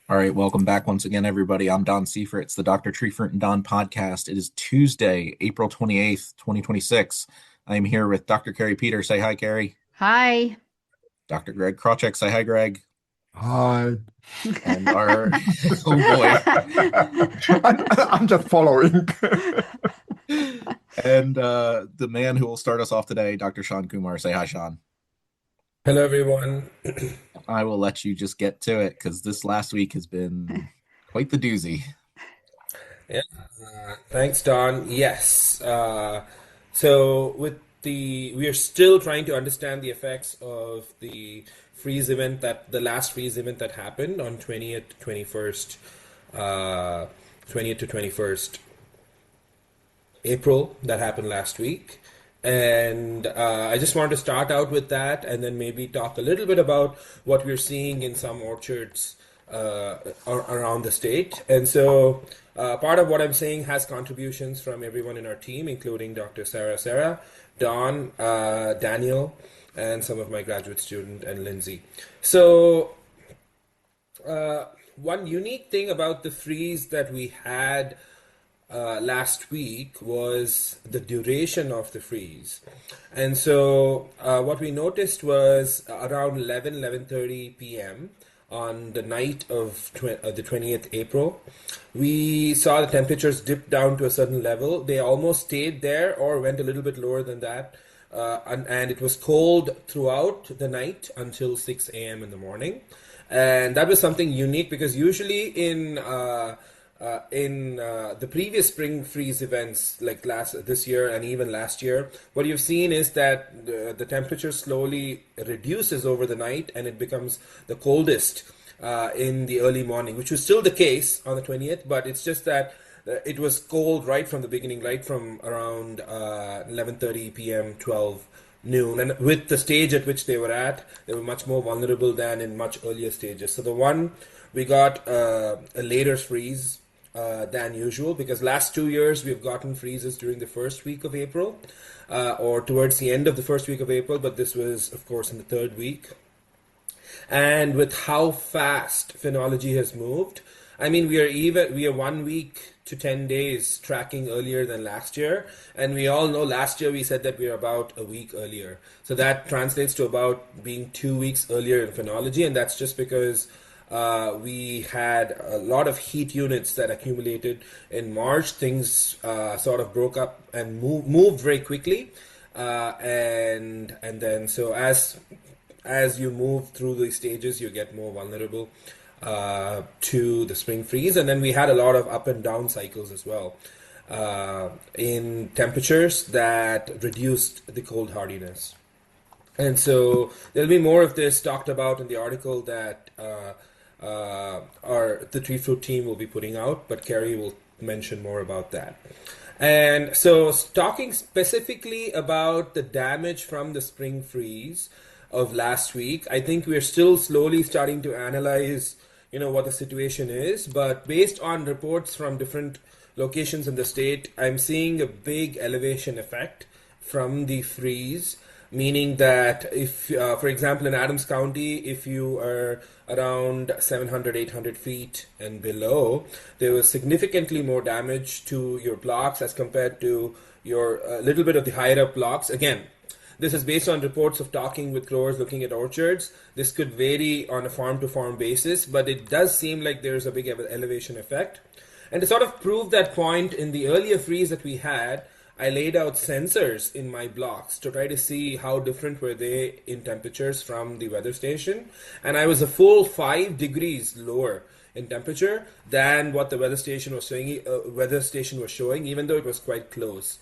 All right, welcome back once again, everybody. I'm Don Seifrit. It's the Dr. Treefert and Don podcast. It is Tuesday, April 28th, 2026. I am here with Dr. Kari Peter. Say hi, Kari. Hi. Dr. Greg Krawczyk. Say hi, Greg. Hi. And our, oh boy. I'm just following. And the man who will start us off today, Dr. Shan Kumar. Say hi, Sean. Hello, everyone. I will let you just get to it because this last week has been quite the doozy. Yeah, thanks, Don. Yes. So we are still trying to understand the effects of the the last freeze event that happened on 20th to 21st April, that happened last week. And I just wanted to start out with that and then maybe talk a little bit about what we're seeing in some orchards around the state. And so part of what I'm saying has contributions from everyone in our team, including Dr. Sarah, Don, Daniel, and some of my graduate student and Lindsay. So one unique thing about the freeze that we had last week was the duration of the freeze. And so what we noticed was around 11:30 p.m. on the night of the 20th April, we saw the temperatures dip down to a certain level. They almost stayed there or went a little bit lower than that. And it was cold throughout the night until 6 a.m. in the morning. And that was something unique because usually in the previous spring freeze events like this year and even last year, what you've seen is that the temperature slowly reduces over the night and it becomes the coldest in the early morning, which was still the case on the 20th, but it's just that it was cold right from the beginning, right from around 11:30 p.m., 12 noon, and with the stage at which they were at, they were much more vulnerable than in much earlier stages. So the one we got a later freeze than usual because last 2 years we've gotten freezes during the first week of April or towards the end of the first week of April, but this was, of course, in the third week. And with how fast phenology has moved, I mean, we are 1 week to 10 days tracking earlier than last year, and we all know last year we said that we were about a week earlier. So that translates to about being 2 weeks earlier in phenology, and that's just because we had a lot of heat units that accumulated in March. Things sort of broke up and moved very quickly, and then so as you move through the stages, you get more vulnerable to the spring freeze. And then we had a lot of up and down cycles as well in temperatures that reduced the cold hardiness. And so there'll be more of this talked about in the article that the Tree Fruit team will be putting out, but Kari will mention more about that. And so talking specifically about the damage from the spring freeze of last week, I think we're still slowly starting to analyze, what the situation is. But based on reports from different locations in the state, I'm seeing a big elevation effect from the freeze, meaning that if, for example, in Adams County, if you are around 700, 800 feet and below, there was significantly more damage to your blocks as compared to your little bit of the higher up blocks. Again, this is based on reports of talking with growers looking at orchards. This could vary on a farm-to-farm basis, but it does seem like there's a big elevation effect. And to sort of prove that point, in the earlier freeze that we had, I laid out sensors in my blocks to try to see how different were they in temperatures from the weather station. And I was a full 5 degrees lower in temperature than what the weather station was showing, even though it was quite close.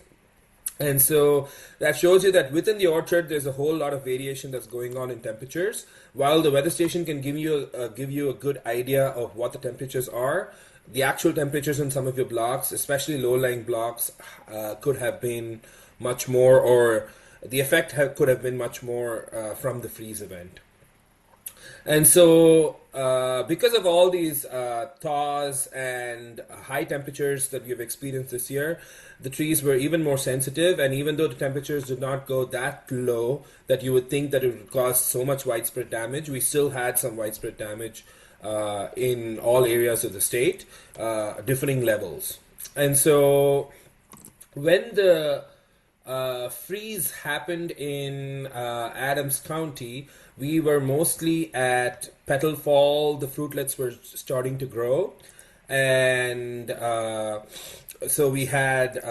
And so that shows you that within the orchard, there's a whole lot of variation that's going on in temperatures. While the weather station can give you a good idea of what the temperatures are, the actual temperatures in some of your blocks, especially low-lying blocks, could have been much more, or the effect could have been much more from the freeze event. And so because of all these thaws and high temperatures that we've experienced this year, the trees were even more sensitive. And even though the temperatures did not go that low that you would think that it would cause so much widespread damage, we still had some widespread damage in all areas of the state, differing levels. And so when the freeze happened in Adams County, we were mostly at petal fall. The fruitlets were starting to grow, and so we had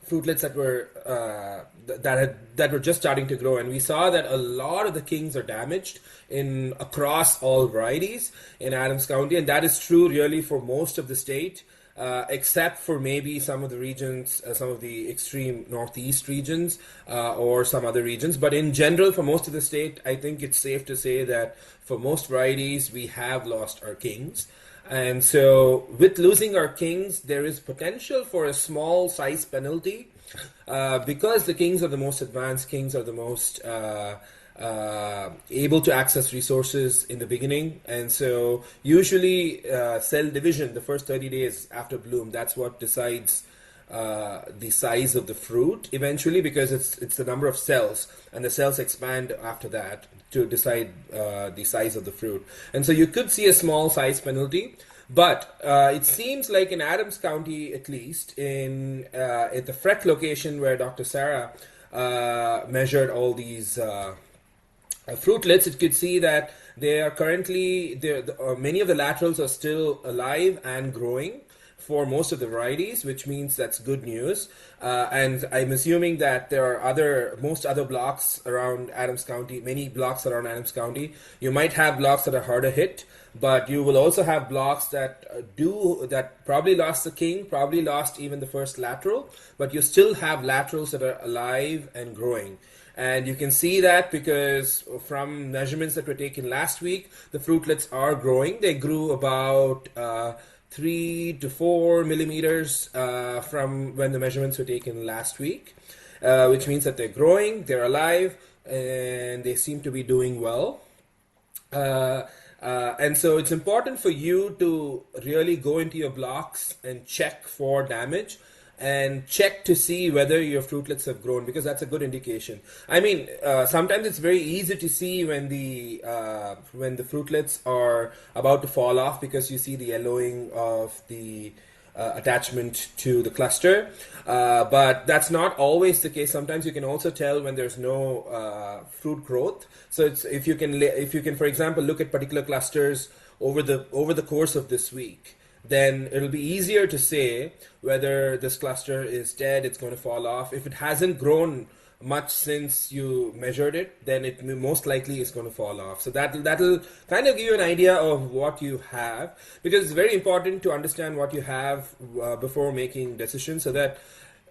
fruitlets that were just starting to grow, and we saw that a lot of the kings are damaged in across all varieties in Adams County, and that is true really for most of the state. Except for maybe some of the regions, some of the extreme northeast regions, or some other regions. But in general, for most of the state, I think it's safe to say that for most varieties, we have lost our kings. And so with losing our kings, there is potential for a small size penalty, because the kings are the most advanced, kings are the most able to access resources in the beginning, and so usually cell division the first 30 days after bloom, that's what decides the size of the fruit eventually, because it's the number of cells, and the cells expand after that to decide the size of the fruit. And so you could see a small size penalty, but it seems like in Adams County, at least in at the Freck location where Dr. Sarah measured all these fruitlets, it could see that they are currently many of the laterals are still alive and growing for most of the varieties, which means that's good news. And I'm assuming that there are most other blocks around Adams County, many blocks around Adams County. You might have blocks that are harder hit, but you will also have blocks that probably lost the king, probably lost even the first lateral, but you still have laterals that are alive and growing. And you can see that because from measurements that were taken last week, the fruitlets are growing. They grew about 3 to 4 millimeters from when the measurements were taken last week, which means that they're growing, they're alive, and they seem to be doing well. And so it's important for you to really go into your blocks and check for damage, and check to see whether your fruitlets have grown, because that's a good indication. I mean, sometimes it's very easy to see when the fruitlets are about to fall off, because you see the yellowing of the attachment to the cluster, but that's not always the case. Sometimes you can also tell when there's no fruit growth. So if you can, for example, look at particular clusters over the course of this week, then it'll be easier to say whether this cluster is dead, it's going to fall off. If it hasn't grown much since you measured it, then it most likely is going to fall off. So that'll kind of give you an idea of what you have, because it's very important to understand what you have before making decisions, so that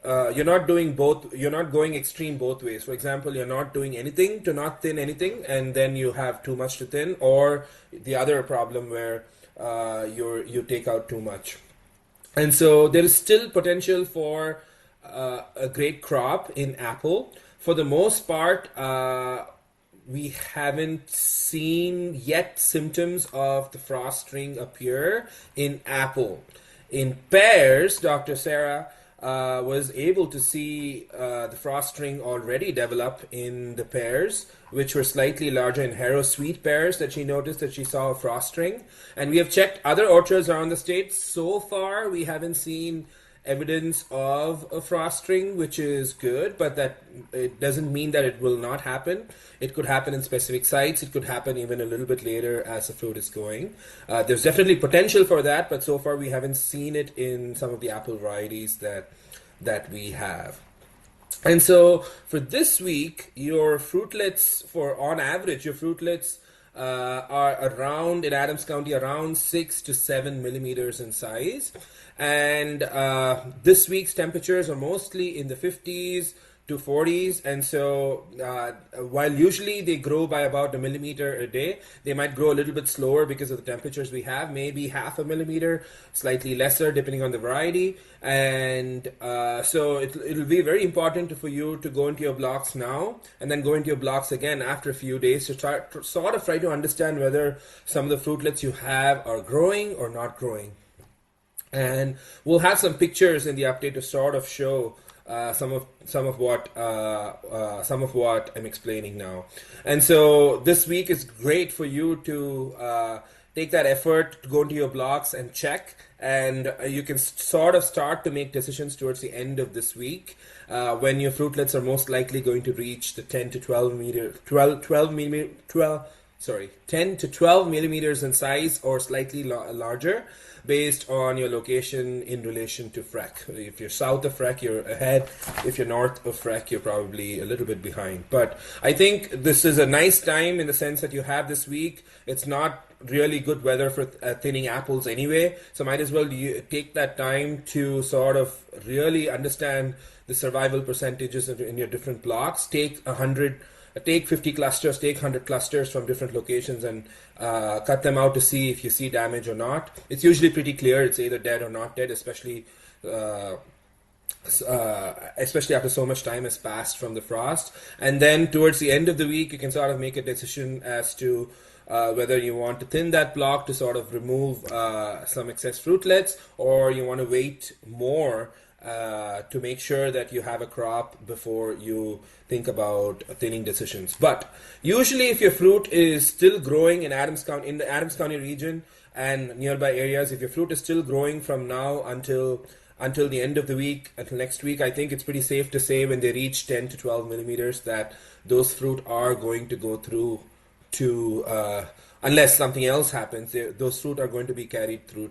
you're not going extreme both ways. For example, you're not doing anything to not thin anything, and then you have too much to thin, or the other problem where you take out too much. And so there is still potential for a great crop in apple. For the most part, we haven't seen yet symptoms of the frost ring appear in apple. In pears, Dr. Sarah was able to see the frost ring already develop in the pears, which were slightly larger in Harrow sweet pears, that she noticed that she saw a frost ring. And we have checked other orchards around the state. So far, we haven't seen evidence of a frost ring, which is good, but that it doesn't mean that it will not happen. It could happen in specific sites. It could happen even a little bit later as the fruit is going. There's definitely potential for that, but so far we haven't seen it in some of the apple varieties that we have. And so for this week, your fruitlets, on average, your fruitlets are around, in Adams County, around 6 to 7 millimeters in size. And this week's temperatures are mostly in the 50s to 40s, and so while usually they grow by about a millimeter a day, they might grow a little bit slower because of the temperatures we have, maybe half a millimeter, slightly lesser depending on the variety. And so it'll be very important for you to go into your blocks now, and then go into your blocks again after a few days to sort of try to understand whether some of the fruitlets you have are growing or not growing. And we'll have some pictures in the update to sort of show some of what I'm explaining now. And so this week is great for you to take that effort to go into your blocks and check, and you can sort of start to make decisions towards the end of this week, when your fruitlets are most likely going to reach the 10 to 12 millimeters in size or slightly larger, based on your location in relation to FREC. If you're south of FREC, you're ahead. If you're north of FREC, you're probably a little bit behind. But I think this is a nice time in the sense that you have this week. It's not really good weather for thinning apples anyway, so might as well take that time to sort of really understand the survival percentages in your different blocks. Take 50 clusters, take 100 clusters from different locations, and cut them out to see if you see damage or not. It's usually pretty clear it's either dead or not dead, especially after so much time has passed from the frost. And then towards the end of the week, you can sort of make a decision as to whether you want to thin that block to sort of remove some excess fruitlets, or you want to wait more to make sure that you have a crop before you think about thinning decisions. But usually if your fruit is still growing in the Adams County region and nearby areas, if your fruit is still growing from now until the end of the week, until next week, I think it's pretty safe to say when they reach 10 to 12 millimeters that those fruit are going to go through to, unless something else happens, those fruit are going to be carried through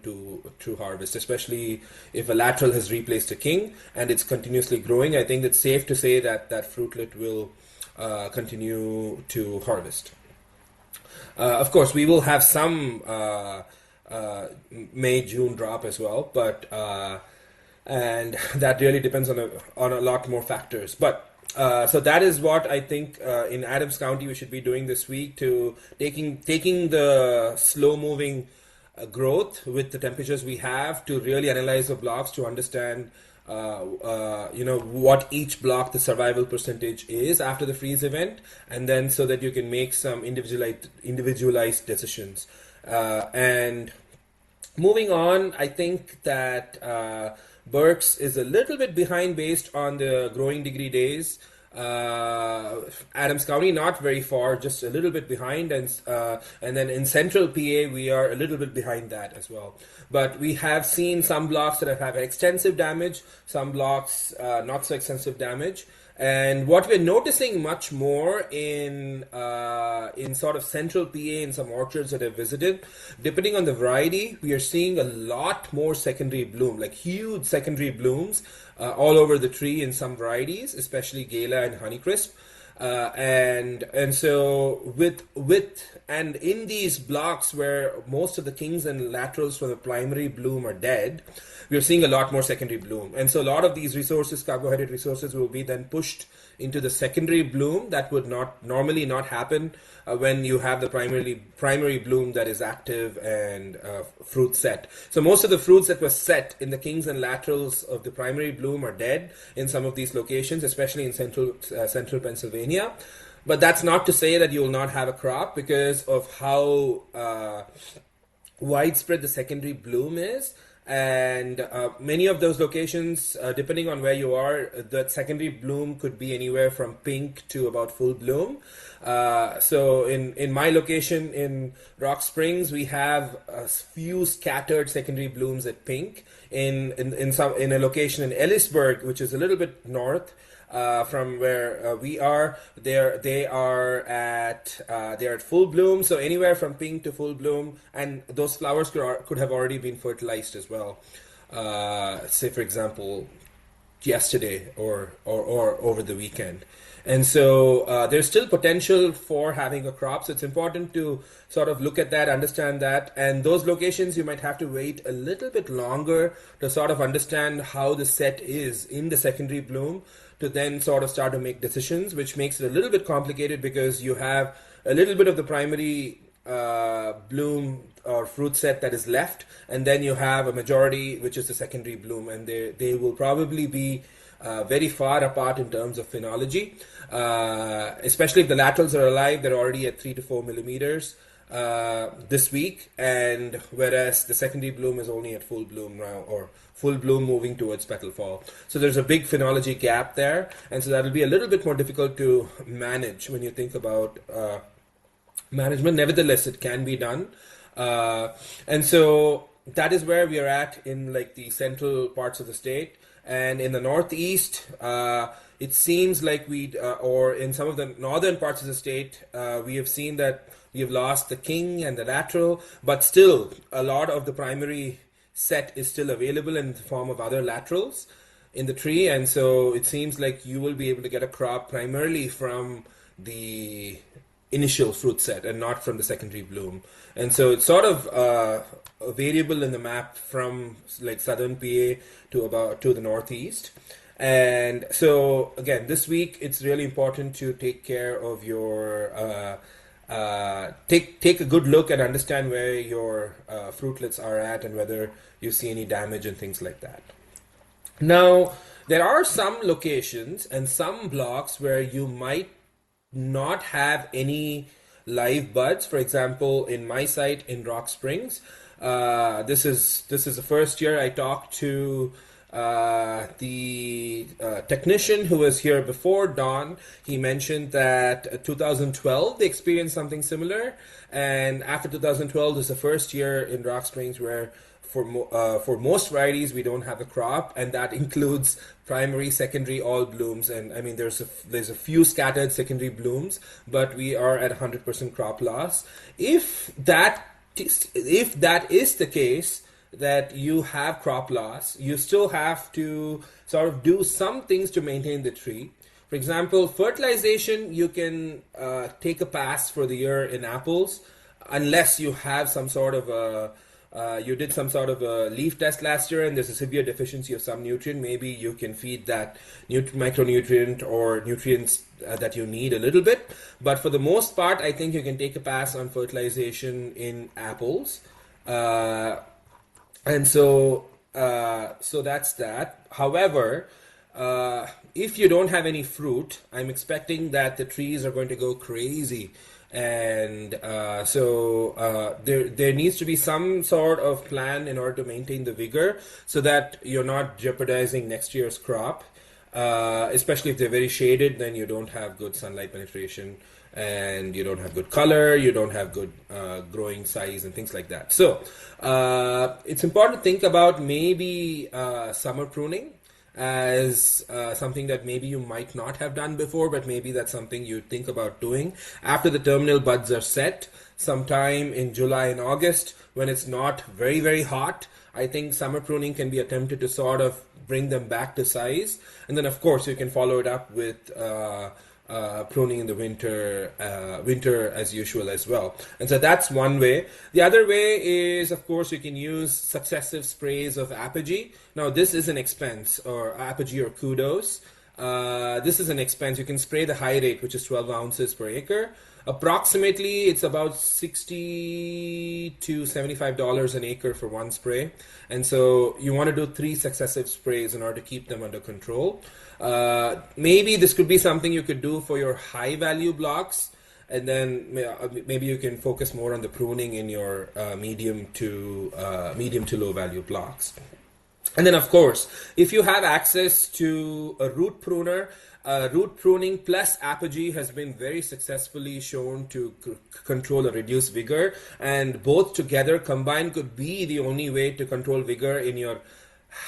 to harvest, especially if a lateral has replaced a king and it's continuously growing. I think it's safe to say that that fruitlet will continue to harvest. Of course, we will have some May-June drop as well, but and that really depends on a lot more factors. But so that is what I think in Adams County we should be doing this week, to taking the slow-moving growth with the temperatures we have to really analyze the blocks to understand what each block the survival percentage is after the freeze event, and then so that you can make some individualized decisions. And moving on, I think that Berks is a little bit behind based on the growing degree days. Adams County not very far, just a little bit behind, and then in central PA we are a little bit behind that as well. But we have seen some blocks that have had extensive damage, some blocks not so extensive damage. And what we're noticing much more in sort of central PA in some orchards that I've visited, depending on the variety, we are seeing a lot more secondary bloom, like huge secondary blooms all over the tree in some varieties, especially Gala and Honeycrisp. And so and in these blocks where most of the kings and laterals from the primary bloom are dead, we are seeing a lot more secondary bloom. And so a lot of these resources, carbohydrate resources, will be then pushed into the secondary bloom that would normally not happen when you have the primary bloom that is active and fruit set. So most of the fruits that were set in the kings and laterals of the primary bloom are dead in some of these locations, especially in central Pennsylvania. But that's not to say that you will not have a crop, because of how widespread the secondary bloom is. And many of those locations, depending on where you are, the secondary bloom could be anywhere from pink to about full bloom. So in my location in Rock Springs, we have a few scattered secondary blooms at pink. In a location in Ellisburg, which is a little bit north from where we are, they are at full bloom, so anywhere from pink to full bloom, and those flowers could have already been fertilized as well. Say for example, yesterday or over the weekend. And so there's still potential for having a crop. So it's important to sort of look at that, understand that. And those locations, you might have to wait a little bit longer to sort of understand how the set is in the secondary bloom, to then sort of start to make decisions, which makes it a little bit complicated because you have a little bit of the primary bloom or fruit set that is left, and then you have a majority which is the secondary bloom, and they will probably be very far apart in terms of phenology, especially if the laterals are alive. They're already at 3 to 4 millimeters this week, and whereas the secondary bloom is only at full bloom now, or full bloom moving towards petal fall. So there's a big phenology gap there, and so that'll be a little bit more difficult to manage when you think about management. Nevertheless, it can be done. And so that is where we are at in like the central parts of the state. And in the northeast, it seems like or in some of the northern parts of the state, we have seen that we have lost the king and the lateral, but still a lot of the primary set is still available in the form of other laterals in the tree. And so it seems like you will be able to get a crop primarily from the initial fruit set and not from the secondary bloom. And so it's sort of a variable in the map from like southern PA to the northeast. And so again, this week it's really important to take care of your take a good look and understand where your fruitlets are at and whether you see any damage and things like that. Now, there are some locations and some blocks where you might not have any live buds. For example, in my site in Rock Springs, this is the first year I talked to the technician who was here before, Don. He mentioned that 2012 they experienced something similar, and after 2012 is the first year in Rock Springs where for most varieties we don't have a crop, and that includes primary, secondary, all blooms. And I mean there's a few scattered secondary blooms, but we are at 100% crop loss. If that is the case, that you have crop loss, you still have to sort of do some things to maintain the tree. For example, fertilization, you can take a pass for the year in apples, unless you have some sort of you did some sort of a leaf test last year and there's a severe deficiency of some nutrient. Maybe you can feed that micronutrient or nutrients that you need a little bit. But for the most part, I think you can take a pass on fertilization in apples. And so that's that. However, if you don't have any fruit, I'm expecting that the trees are going to go crazy. And so there needs to be some sort of plan in order to maintain the vigor so that you're not jeopardizing next year's crop. Especially if they're very shaded, then you don't have good sunlight penetration and you don't have good color, you don't have good growing size and things like that. So it's important to think about maybe summer pruning as something that maybe you might not have done before, but maybe that's something you think about doing after the terminal buds are set sometime in July and August when it's not very, very hot. I think summer pruning can be attempted to sort of bring them back to size. And then, of course, you can follow it up with pruning in the winter as usual as well. And so that's one way. The other way is, of course, you can use successive sprays of apogee. Now, this is an expense, or apogee or kudos. This is an expense. You can spray the high rate, which is 12 ounces per acre. Approximately, it's about $60 to $75 an acre for one spray. And so you want to do 3 successive sprays in order to keep them under control. Maybe this could be something you could do for your high value blocks, and then maybe you can focus more on the pruning in your medium to low value blocks. And then, of course, if you have access to a root pruner, root pruning plus apogee has been very successfully shown to control or reduce vigor, and both together combined could be the only way to control vigor in your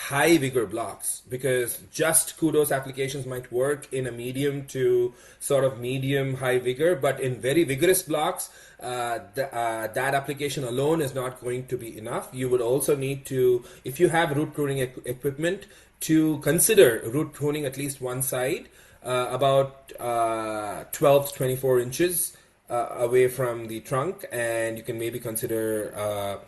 high vigor blocks, because just kudos applications might work in a medium to sort of medium high vigor, but in very vigorous blocks that application alone is not going to be enough. You would also need to, if you have root pruning equipment, to consider root pruning at least one side about 12 to 24 inches away from the trunk, and you can maybe consider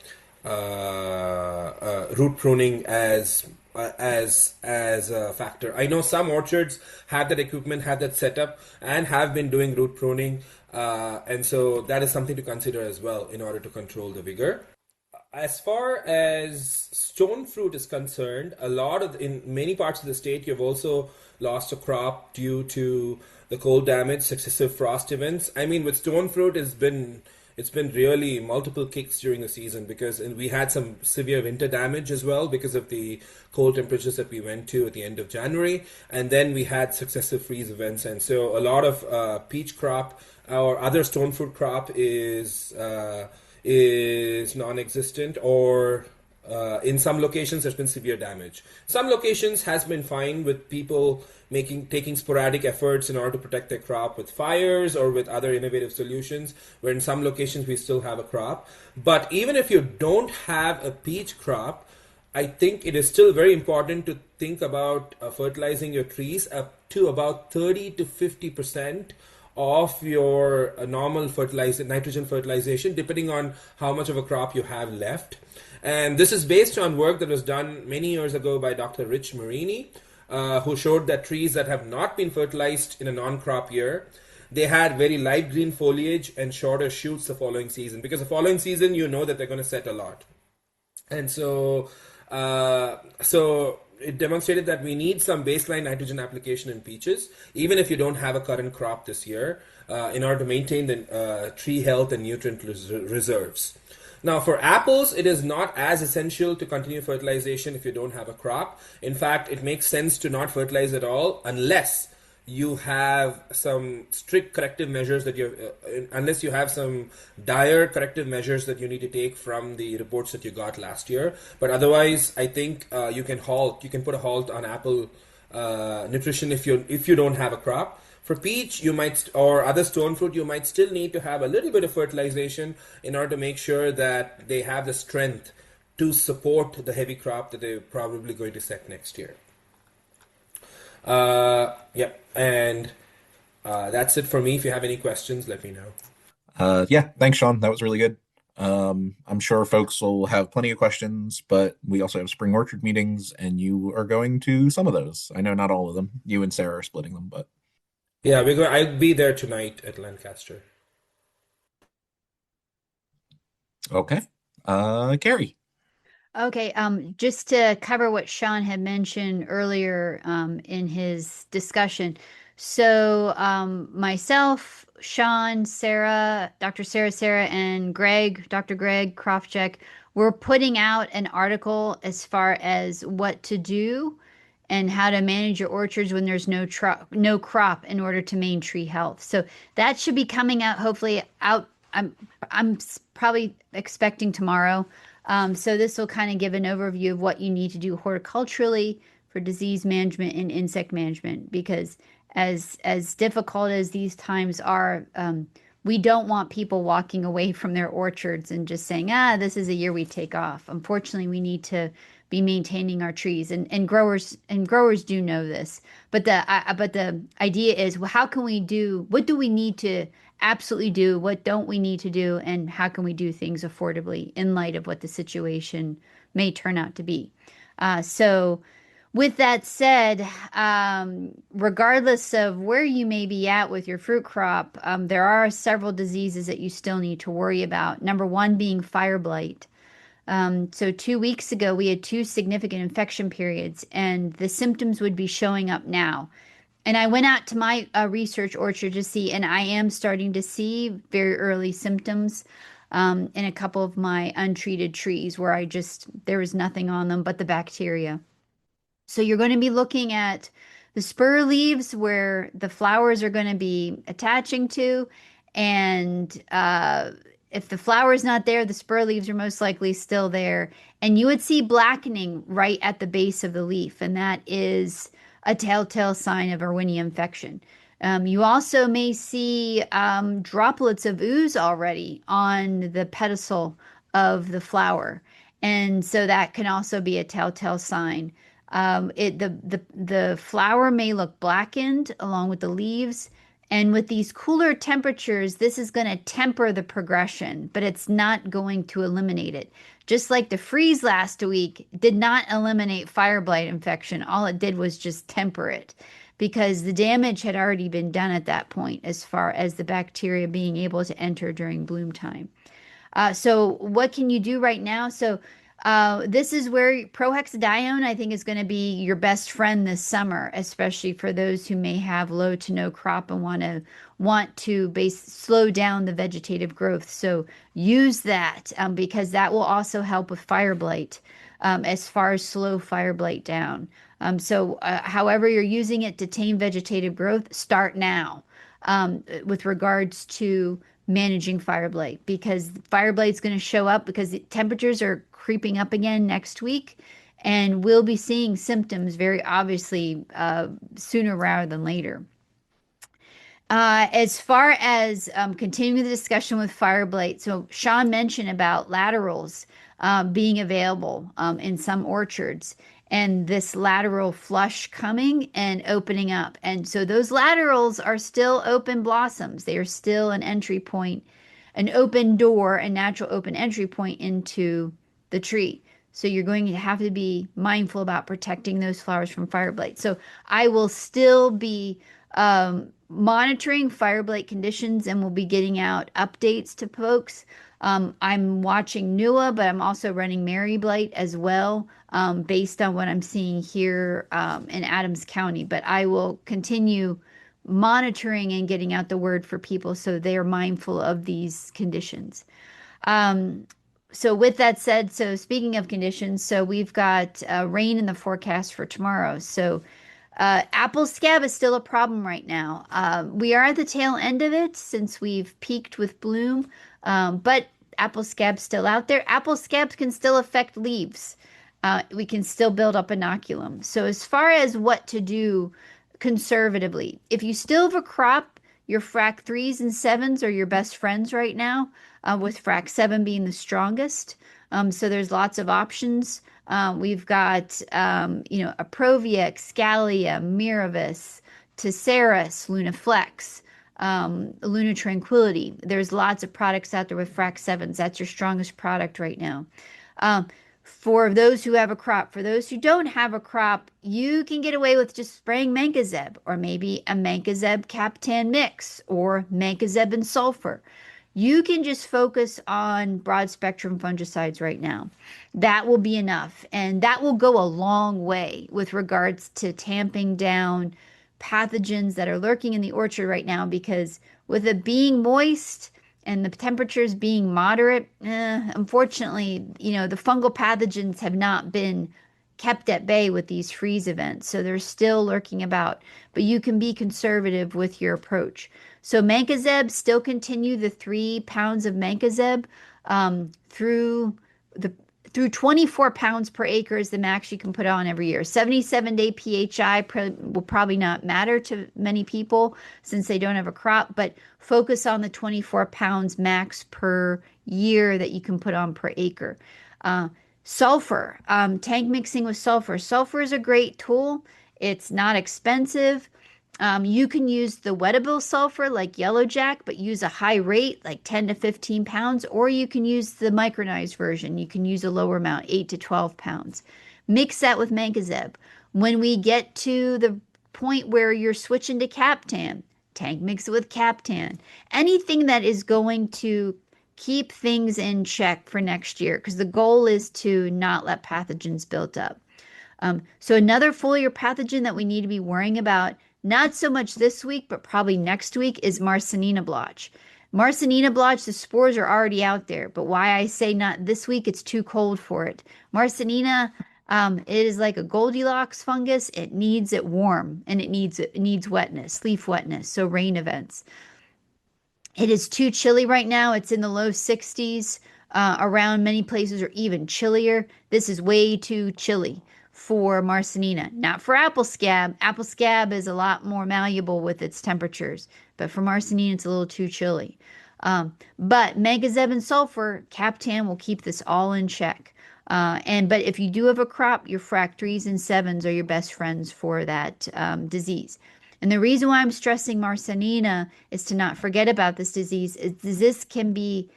root pruning as a factor. I know some orchards have that equipment, have that setup, and have been doing root pruning, and so that is something to consider as well in order to control the vigor. As far as stone fruit is concerned, in many parts of the state, you've also lost a crop due to the cold damage, successive frost events. I mean, with stone fruit, it's been really multiple kicks during the season, because we had some severe winter damage as well because of the cold temperatures that we went to at the end of January, and then we had successive freeze events, and so a lot of peach crop or other stone fruit crop is is non-existent, or in some locations there's been severe damage. Some locations has been fine with people taking sporadic efforts in order to protect their crop with fires or with other innovative solutions, where in some locations we still have a crop. But even if you don't have a peach crop, I think it is still very important to think about fertilizing your trees up to about 30 to 50% of your normal nitrogen fertilization, depending on how much of a crop you have left. And this is based on work that was done many years ago by Dr. Rich Marini, who showed that trees that have not been fertilized in a non-crop year, they had very light green foliage and shorter shoots the following season. Because the following season, you know that they're going to set a lot. And so it demonstrated that we need some baseline nitrogen application in peaches, even if you don't have a current crop this year, in order to maintain the tree health and nutrient reserves. Now, for apples, it is not as essential to continue fertilization if you don't have a crop. In fact, it makes sense to not fertilize at all unless you have some strict corrective measures unless you have some dire corrective measures that you need to take from the reports that you got last year. But otherwise, I think you can put a halt on apple nutrition if you don't have a crop. For peach, or other stone fruit, you might still need to have a little bit of fertilization in order to make sure that they have the strength to support the heavy crop that they're probably going to set next year. Yep, and that's it for me. If you have any questions, let me know. Yeah, thanks, Sean. That was really good. I'm sure folks will have plenty of questions, but we also have spring orchard meetings, and you are going to some of those. I know not all of them. You and Sarah are splitting them, but Yeah, I'll be there tonight at Lancaster. okay. Kari. Okay, just to cover what Shan had mentioned earlier in his discussion. So myself, Shan, Sarah, Dr. Sarah, and Dr. Greg Krawczyk, we're putting out an article as far as what to do and how to manage your orchards when there's no crop in order to maintain tree health. So that should be coming out hopefully out. I'm probably expecting tomorrow. So this will kind of give an overview of what you need to do horticulturally for disease management and insect management, because as difficult as these times are, we don't want people walking away from their orchards and just saying, this is a year we take off. Unfortunately, we need to be maintaining our trees, and growers do know this. But the idea is, well, what do we need to absolutely do? What don't we need to do? And how can we do things affordably in light of what the situation may turn out to be? So with that said, regardless of where you may be at with your fruit crop, there are several diseases that you still need to worry about. Number one being fire blight. So 2 weeks ago, we had 2 significant infection periods, and the symptoms would be showing up now. And I went out to my research orchard to see, and I am starting to see very early symptoms in a couple of my untreated trees where there was nothing on them but the bacteria. So you're going to be looking at the spur leaves where the flowers are going to be attaching to, and if the flower is not there, the spur leaves are most likely still there. And you would see blackening right at the base of the leaf, and that is a telltale sign of Erwinia infection. You also may see droplets of ooze already on the pedicel of the flower, and so that can also be a telltale sign. The flower may look blackened along with the leaves, and with these cooler temperatures, this is going to temper the progression, but it's not going to eliminate it. Just like the freeze last week did not eliminate fire blight infection. All it did was just temper it, because the damage had already been done at that point as far as the bacteria being able to enter during bloom time. So what can you do right now? So this is where prohexadione, I think, is going to be your best friend this summer, especially for those who may have low to no crop and want to slow down the vegetative growth. So use that because that will also help with fire blight as far as slow fire blight down. So however you're using it to tame vegetative growth, start now with regards to managing fire blight, because fire blight's going to show up because the temperatures are creeping up again next week, and we'll be seeing symptoms very obviously sooner rather than later. As far as continuing the discussion with fire blight, so Shan mentioned about laterals being available in some orchards, and this lateral flush coming and opening up. And so those laterals are still open blossoms. They are still an entry point, an open door, a natural open entry point into the tree. So you're going to have to be mindful about protecting those flowers from fire blight. So I will still be monitoring fire blight conditions, and we'll be getting out updates to folks. I'm watching NUA, but I'm also running Mary Blight as well, based on what I'm seeing here in Adams County. But I will continue monitoring and getting out the word for people so they are mindful of these conditions. So with that said, so speaking of conditions, so we've got rain in the forecast for tomorrow. So apple scab is still a problem right now. We are at the tail end of it since we've peaked with bloom, but apple scab's still out there. Apple scabs can still affect leaves. We can still build up inoculum. So as far as what to do conservatively, if you still have a crop, your frac 3s and 7s are your best friends right now, with frac 7 being the strongest. So there's lots of options. We've got, Aprovia, Excalia, Miravis, Tesseris, Lunaflex, Luna Tranquility. There's lots of products out there with frac 7s. That's your strongest product right now. For those who have a crop, for those who don't have a crop, you can get away with just spraying Mancozeb, or maybe a Mancozeb Captan mix, or Mancozeb and sulfur. You can just focus on broad spectrum fungicides right now. That will be enough, and that will go a long way with regards to tamping down pathogens that are lurking in the orchard right now, because with it being moist and the temperatures being moderate, unfortunately, the fungal pathogens have not been kept at bay with these freeze events. So they're still lurking about, but you can be conservative with your approach. So Mancozeb, still continue the 3 pounds of Mancozeb through 24 pounds per acre is the max you can put on every year. 77-day PHI will probably not matter to many people since they don't have a crop, but focus on the 24 pounds max per year that you can put on per acre. Sulfur, tank mixing with sulfur. Sulfur is a great tool. It's not expensive. You can use the wettable sulfur like Yellow Jack, but use a high rate like 10 to 15 pounds, or you can use the micronized version. You can use a lower amount, 8 to 12 pounds. Mix that with Mancozeb. When we get to the point where you're switching to Captan, tank mix it with Captan. Anything that is going to keep things in check for next year, because the goal is to not let pathogens build up. So another foliar pathogen that we need to be worrying about, not so much this week, but probably next week, is Marsanina blotch. Marsanina blotch, the spores are already out there, but why I say not this week, it's too cold for it. Marsanina, it is like a Goldilocks fungus. It needs it warm, and it needs wetness, leaf wetness, so rain events. It is too chilly right now. It's in the low 60s around many places, or even chillier. This is way too chilly for Marsanina, not for apple scab. Apple scab is a lot more malleable with its temperatures, but for Marsanina, it's a little too chilly. But Mancozeb and sulfur, Captan will keep this all in check. But if you do have a crop, your frac 3s and 7s are your best friends for that disease. And the reason why I'm stressing Marsanina is to not forget about this disease. This can be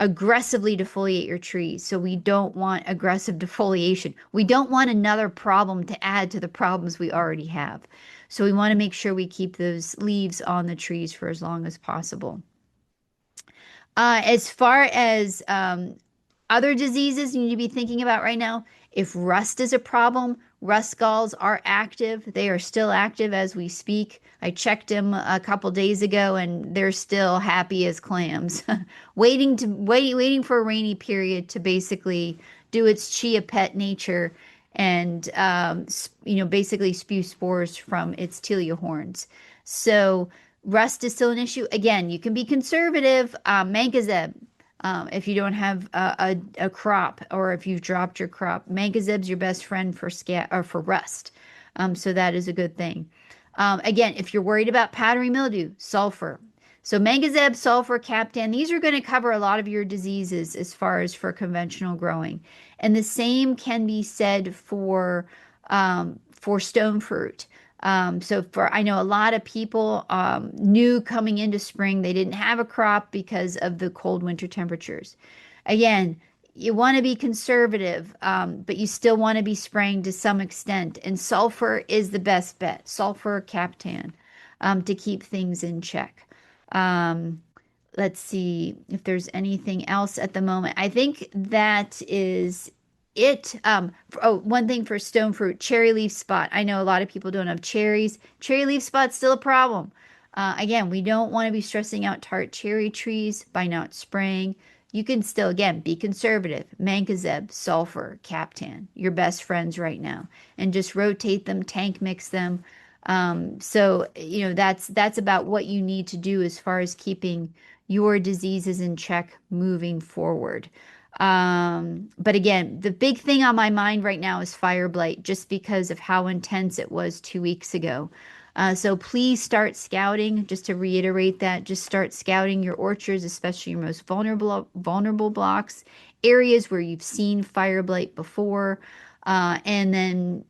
aggressively defoliate your trees. So we don't want aggressive defoliation. We don't want another problem to add to the problems we already have. So we want to make sure we keep those leaves on the trees for as long as possible. As far as other diseases you need to be thinking about right now, if rust is a problem, rust galls are active. They are still active as we speak. I checked them a couple days ago, and they're still happy as clams, waiting for a rainy period to basically do its chia pet nature and basically spew spores from its telea horns. So Rust is still an issue. Again, you can be conservative. Mancozeb, if you don't have a crop or if you've dropped your crop, mancozeb's your best friend for or for rust. So that is a good thing. Again, if you're worried about powdery mildew, sulfur. So mancozeb, sulfur, captan, these are going to cover a lot of your diseases as far as for conventional growing. And the same can be said for stone fruit. So for I know a lot of people knew coming into spring they didn't have a crop because of the cold winter temperatures. Again, you want to be conservative, but you still want to be spraying to some extent. And sulfur is the best bet. Sulfur, captan, to keep things in check. Um, let's see if there's anything else at the moment. I think that is it. One thing for stone fruit, cherry leaf spot. I know a lot of people don't have cherries. Cherry leaf spot's still a problem. Again, we don't want to be stressing out tart cherry trees by not spraying. You can still, again, be conservative. Mancozeb, sulfur, captan, your best friends right now, and just rotate them, tank mix them. So that's about what you need to do as far as keeping your diseases in check moving forward. But again, the big thing on my mind right now is fire blight, just because of how intense it was 2 weeks ago. So please start scouting. Just to reiterate that, just start scouting your orchards, especially your most vulnerable blocks, areas where you've seen fire blight before, and then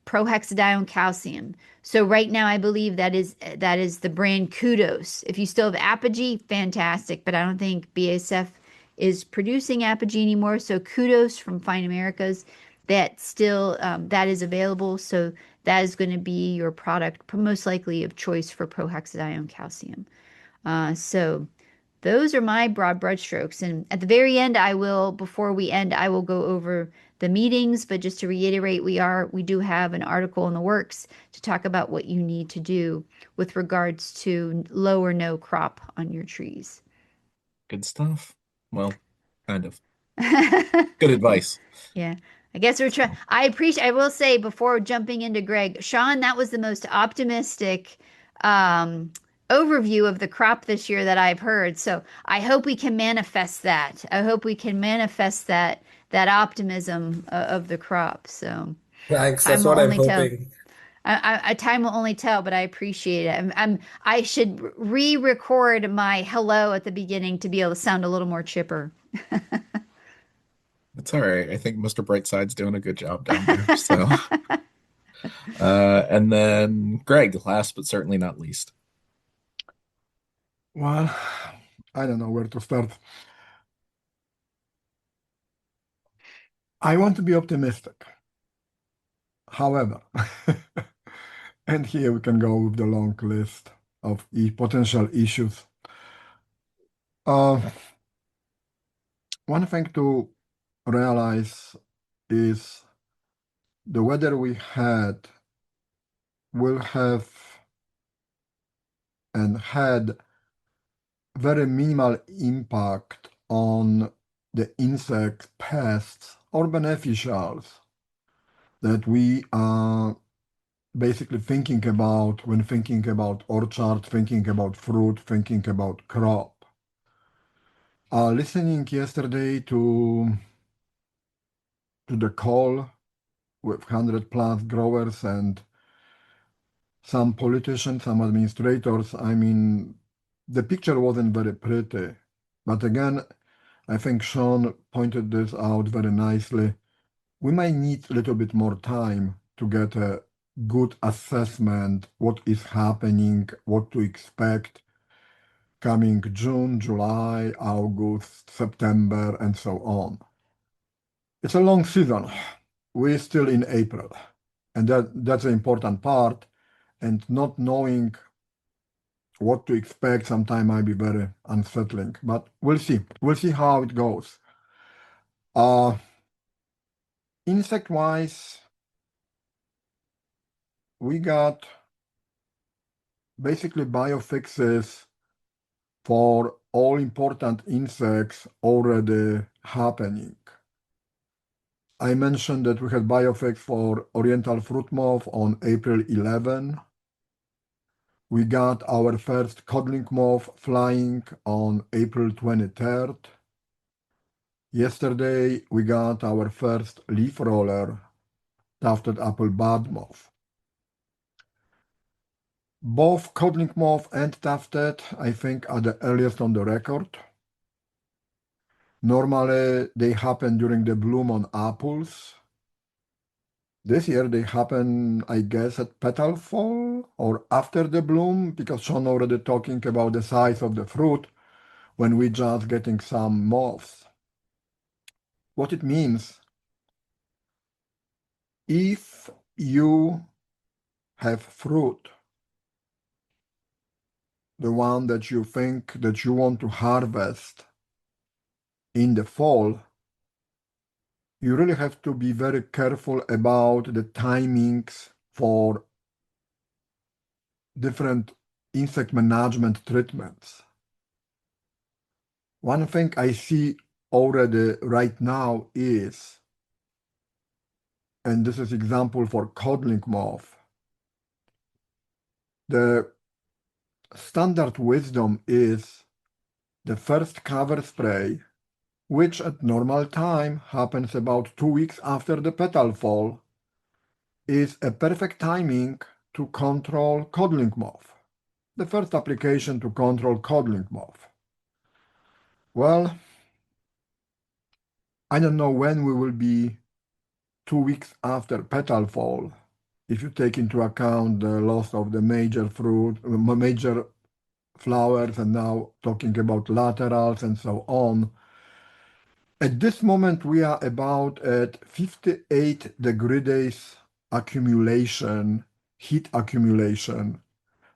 prohexadione calcium. So right now, I believe that is the brand Kudos. If you still have Apogee, fantastic, but I don't think BASF is producing Apogee anymore. So Kudos from Fine Americas, that still that is available. So that is going to be your product, most likely of choice for prohexadione calcium. So those are my broad brushstrokes. And at the very end, before we end, I will go over the meetings. But just to reiterate, we do have an article in the works to talk about what you need to do with regards to low or no crop on your trees. Good stuff. Well, kind of. Good advice. Yeah. I guess we're trying. I will say before jumping into Greg, Sean, that was the most optimistic um, overview of the crop this year that I've heard. So I hope we can manifest that. I hope we can manifest that optimism of the crop. So Thanks. time That's will what I'm only tell. hoping. Time will only tell, but I appreciate it. I should re-record my hello at the beginning to be able to sound a little more chipper. It's all right. I think Mr. Brightside's doing a good job down there. So, and then Greg, last but certainly not least. Well, I don't know where to start. I want to be optimistic. However, and here we can go with the long list of potential issues. One thing to realize is the weather we had will have and had very minimal impact on the insect pests or beneficials that we are basically thinking about when thinking about orchard, thinking about fruit, thinking about crop. Listening yesterday to the call with 100 plus growers and some politicians, some administrators, I mean, the picture wasn't very pretty. But again, I think Sean pointed this out very nicely. We might need a little bit more time to get a good assessment what is happening, what to expect coming June, July, August, September, and so on. It's a long season. We're still in April, and that's the important part. And not knowing what to expect sometimes might be very unsettling, but we'll see. We'll see how it goes. Insect-wise, we got basically biofixes for all important insects already happening. I mentioned that we had biofix for Oriental fruit moth on April 11. We got our first codling moth flying on April 23rd. Yesterday, we got our first leaf roller, tufted apple bud moth. Both codling moth and tufted, I think, are the earliest on the record. Normally, they happen during the bloom on apples. This year, they happen, I guess, at petal fall or after the bloom, because Sean already talking about the size of the fruit when we just getting some moths. What it means, if you have fruit, the one that you think that you want to harvest in the fall, you really have to be very careful about the timings for different insect management treatments. One thing I see already right now is, and this is example for codling moth, the standard wisdom is the first cover spray, which at normal time happens about 2 weeks after the petal fall, is a perfect timing to control codling moth. The first application to control codling moth. Well, I don't know when we will be 2 weeks after petal fall, if you take into account the loss of the major fruit, major flowers, and now talking about laterals and so on. At this moment, we are about at 58 degree days accumulation, heat accumulation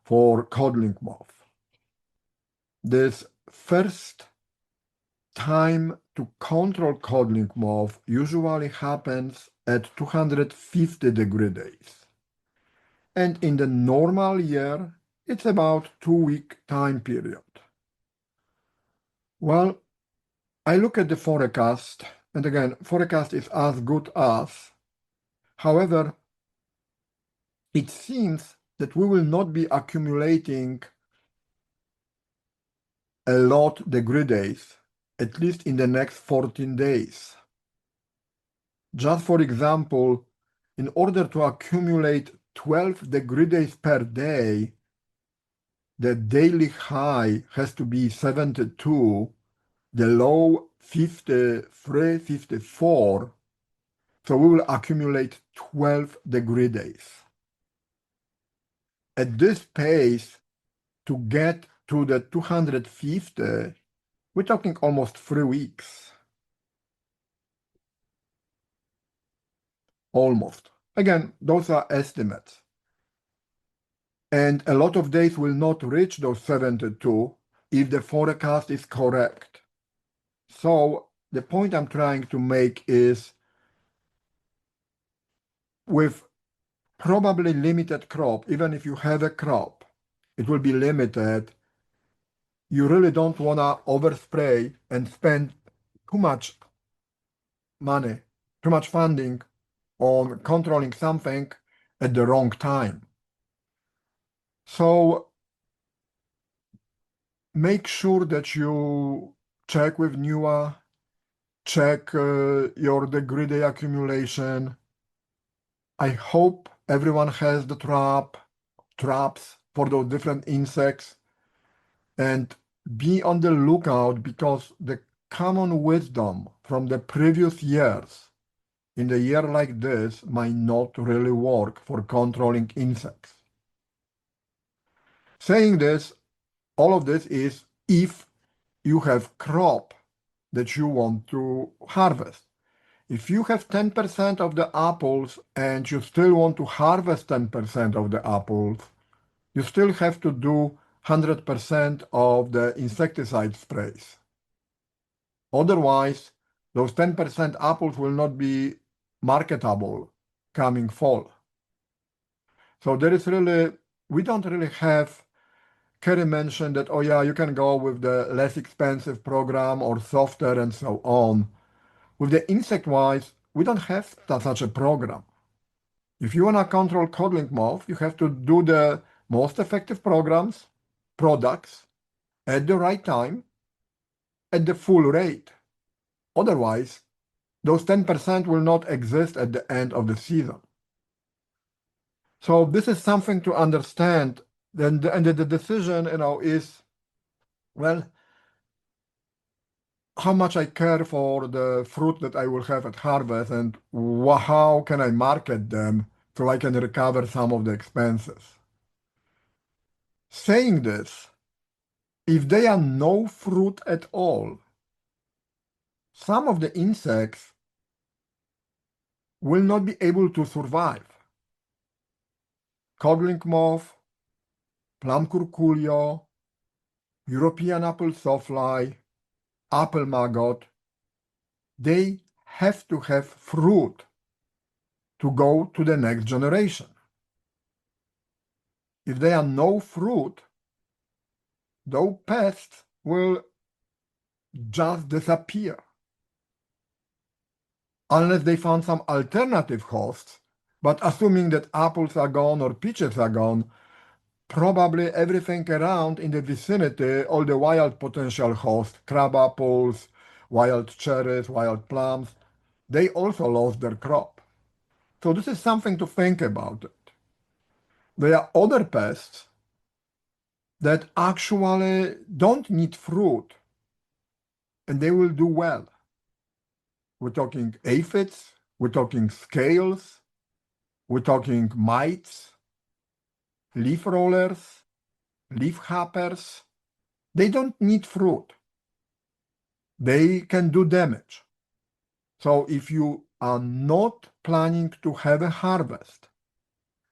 for codling moth. This first time to control codling moth usually happens at 250 degree days. And in the normal year, it's about 2-week time period. Well, I look at the forecast, and again, forecast is as good as. However, it seems that we will not be accumulating a lot degree days, at least in the next 14 days. Just for example, in order to accumulate 12 degree days per day, the daily high has to be 72, the low 53, 54, so we will accumulate 12 degree days. At this pace, to get to the 250, we're talking almost 3 weeks. Almost. Again, those are estimates. And a lot of days will not reach those 72 if the forecast is correct. So the point I'm trying to make is, with probably limited crop, even if you have a crop, it will be limited. You really don't want to overspray and spend too much money, too much funding on controlling something at the wrong time. So make sure that you check with NUA, check your degree day accumulation. I hope everyone has the traps for those different insects, and be on the lookout, because the common wisdom from the previous years in the year like this might not really work for controlling insects. Saying this, all of this is if you have crop that you want to harvest. If you have 10% of the apples and you still want to harvest 10% of the apples, you still have to do 100% of the insecticide sprays. Otherwise, those 10% apples will not be marketable coming fall. So there is really, we don't really have, Kari mentioned that, oh yeah, you can go with the less expensive program or softer and so on. With the insect-wise, we don't have such a program. If you want to control codling moth, you have to do the most effective products at the right time, at the full rate. Otherwise, those 10% will not exist at the end of the season. So this is something to understand. And the decision, is, well, how much I care for the fruit that I will have at harvest and how can I market them so I can recover some of the expenses. Saying this, if there are no fruit at all, some of the insects will not be able to survive. Codling moth, plum curculio, European apple sawfly, apple maggot, they have to have fruit to go to the next generation. If there are no fruit, those pests will just disappear. Unless they found some alternative hosts, but assuming that apples are gone or peaches are gone, probably everything around in the vicinity, all the wild potential hosts, crab apples, wild cherries, wild plums, they also lost their crop. So this is something to think about. There are other pests that actually don't need fruit and they will do well. We're talking aphids, we're talking scales, we're talking mites, leaf rollers, leaf hoppers. They don't need fruit. They can do damage. So if you are not planning to have a harvest,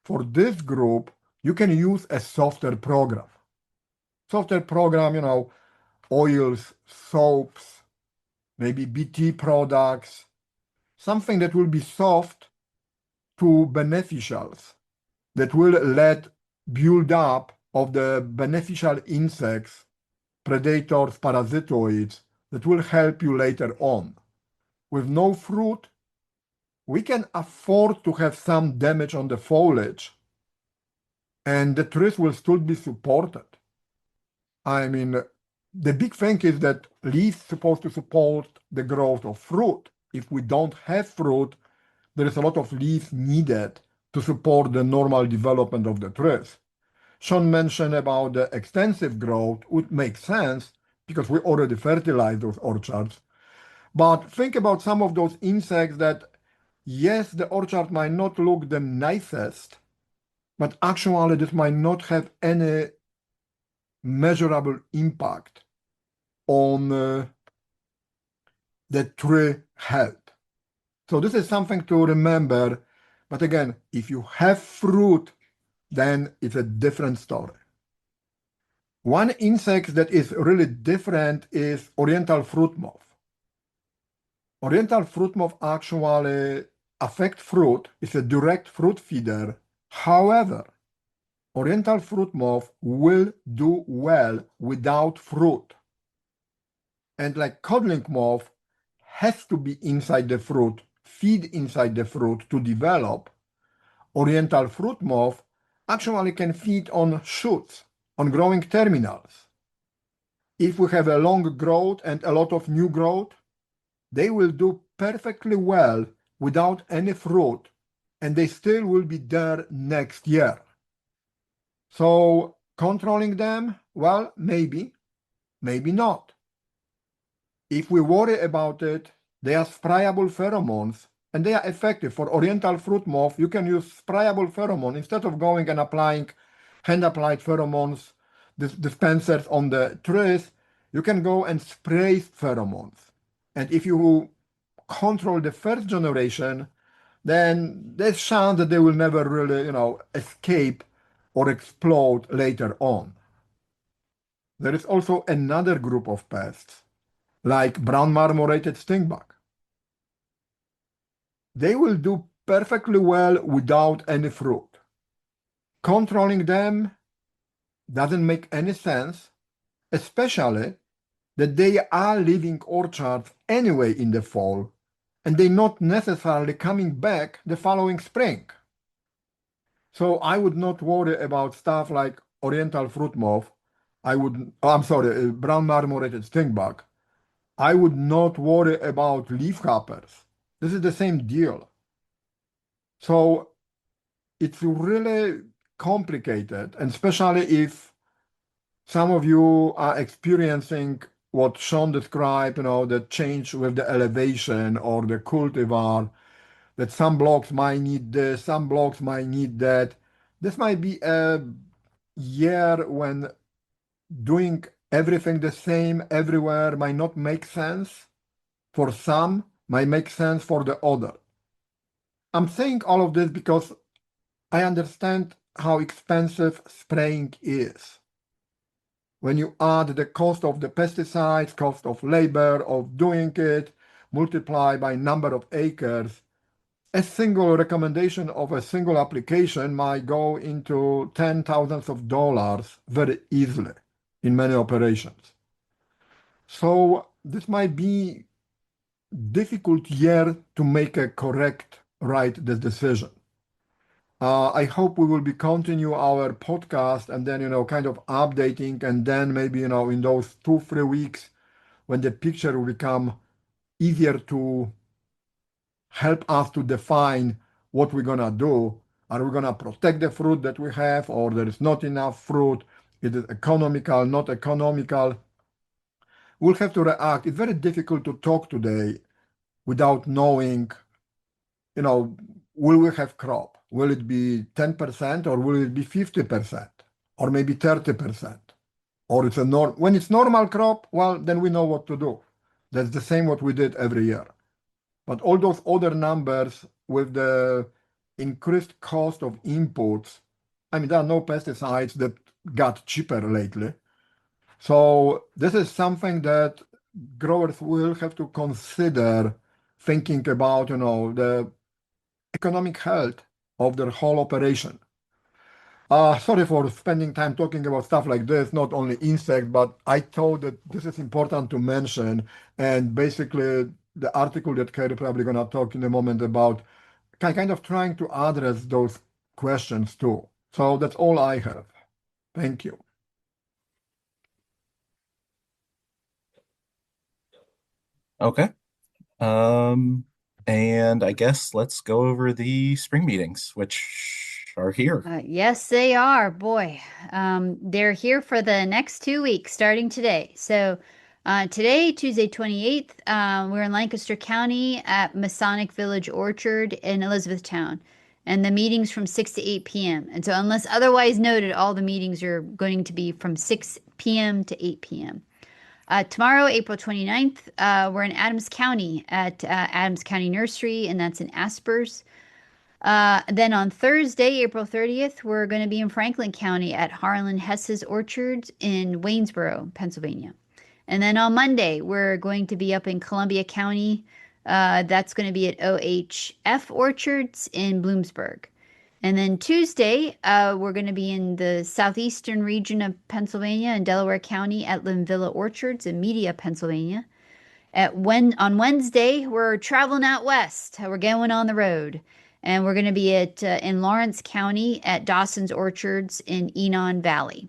for this group, you can use a softer program. Softer program, oils, soaps, maybe BT products, something that will be soft to beneficials, that will let build up of the beneficial insects, predators, parasitoids, that will help you later on. With no fruit, we can afford to have some damage on the foliage, and the trees will still be supported. I mean, the big thing is that leaves supposed to support the growth of fruit. If we don't have fruit, there is a lot of leaves needed to support the normal development of the trees. Shan mentioned about the extensive growth, would make sense because we already fertilize those orchards. But think about some of those insects that, yes, the orchard might not look the nicest, but actually this might not have any measurable impact on the tree health. So this is something to remember. But again, if you have fruit, then it's a different story. One insect that is really different is oriental fruit moth. Oriental fruit moth actually affects fruit. It's a direct fruit feeder. However, oriental fruit moth will do well without fruit. And like codling moth has to be inside the fruit, feed inside the fruit to develop, oriental fruit moth actually can feed on shoots, on growing terminals. If we have a long growth and a lot of new growth, they will do perfectly well without any fruit, and they still will be there next year. So controlling them, well, maybe, maybe not. If we worry about it, they are sprayable pheromones, and they are effective. For oriental fruit moth, you can use sprayable pheromone instead of going and applying hand-applied pheromones, dispensers on the trees. You can go and spray pheromones. And if you control the first generation, then there's a chance that they will never really, escape or explode later on. There is also another group of pests, like brown marmorated stingbug. They will do perfectly well without any fruit. Controlling them doesn't make any sense, especially that they are leaving orchards anyway in the fall, and they're not necessarily coming back the following spring. So I would not worry about stuff like oriental fruit moth. I'm sorry, brown marmorated stink bug. I would not worry about leaf hoppers. This is the same deal. So it's really complicated, and especially if some of you are experiencing what Sean described, the change with the elevation or the cultivar, that some blocks might need this, some blocks might need that. This might be a year when doing everything the same everywhere might not make sense for some, might make sense for the other. I'm saying all of this because I understand how expensive spraying is. When you add the cost of the pesticides, cost of labor, of doing it, multiply by number of acres, a single recommendation of a single application might go into $10,000s very easily in many operations. So this might be difficult year to make a correct, right decision. I hope we will be continue our podcast and then, kind of updating and then maybe, in those 2, 3 weeks when the picture will become easier to help us to define what we're gonna do. Are we gonna protect the fruit that we have or there is not enough fruit? Is it economical, not economical? We'll have to react. It's very difficult to talk today without knowing, you know, will we have crop? Will it be 10% or will it be 50% or maybe 30%? Or it's when it's normal crop, well, then we know what to do. That's the same what we did every year. But all those other numbers with the increased cost of inputs, I mean, there are no pesticides that got cheaper lately. So this is something that growers will have to consider thinking about, the economic health of their whole operation. Sorry for spending time talking about stuff like this, not only insects, but I thought that this is important to mention. And basically, the article that Kari probably going to talk in a moment about kind of trying to address those questions too. So that's all I have. Thank you. Okay. And I guess let's go over the spring meetings, which are here. Yes, they are. Boy, they're here for the next 2 weeks, starting today. So, today, Tuesday 28th, we're in Lancaster County at Masonic Village Orchard in Elizabethtown. And the meeting's from 6 to 8 p.m. And so, unless otherwise noted, all the meetings are going to be from 6 p.m. to 8 p.m. Tomorrow, April 29th, we're in Adams County at Adams County Nursery, and that's in Aspers. Then on Thursday, April 30th, we're going to be in Franklin County at Harlan Hess's Orchards in Waynesboro, Pennsylvania. And then on Monday, we're going to be up in Columbia County. That's going to be at OHF Orchards in Bloomsburg. And then Tuesday, we're going to be in the southeastern region of Pennsylvania in Delaware County at Linvilla Orchards in Media, Pennsylvania. On Wednesday, we're traveling out west. We're going on the road. And we're going to be in Lawrence County at Dawson's Orchards in Enon Valley.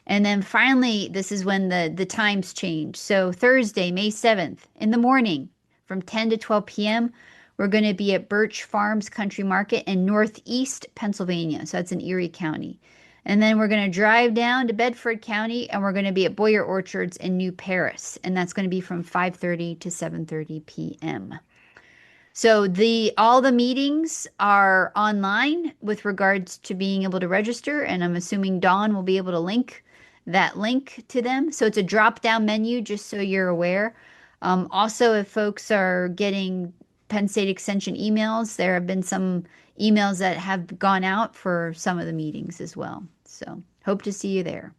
And then finally, this is when the times change. So Thursday, May 7th, in the morning from 10 to 12 p.m., we're going to be at Birch Farms Country Market in Northeast Pennsylvania. So that's in Erie County. And then we're going to drive down to Bedford County and we're going to be at Boyer Orchards in New Paris. And that's going to be from 5:30 to 7:30 p.m. So all the meetings are online with regards to being able to register, and I'm assuming Dawn will be able to link that link to them. So it's a drop-down menu, just so you're aware. Also, if folks are getting Penn State Extension emails, there have been some emails that have gone out for some of the meetings as well. So hope to see you there.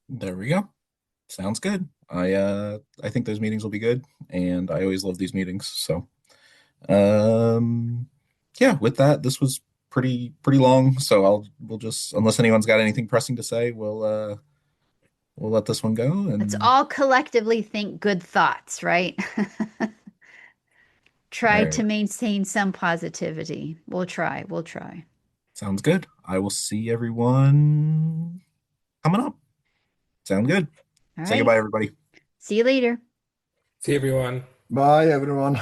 There we go. Sounds good. I think those meetings will be good, and I always love these meetings. So yeah, with that, this was pretty long, so we'll just, unless anyone's got anything pressing to say, we'll let this one go Let's and all collectively think good thoughts, right? try All to right. maintain some positivity. We'll try. We'll try. Sounds good. I will see everyone coming up. Sound good. All Say right. goodbye, everybody. See you later. See everyone. Bye, everyone.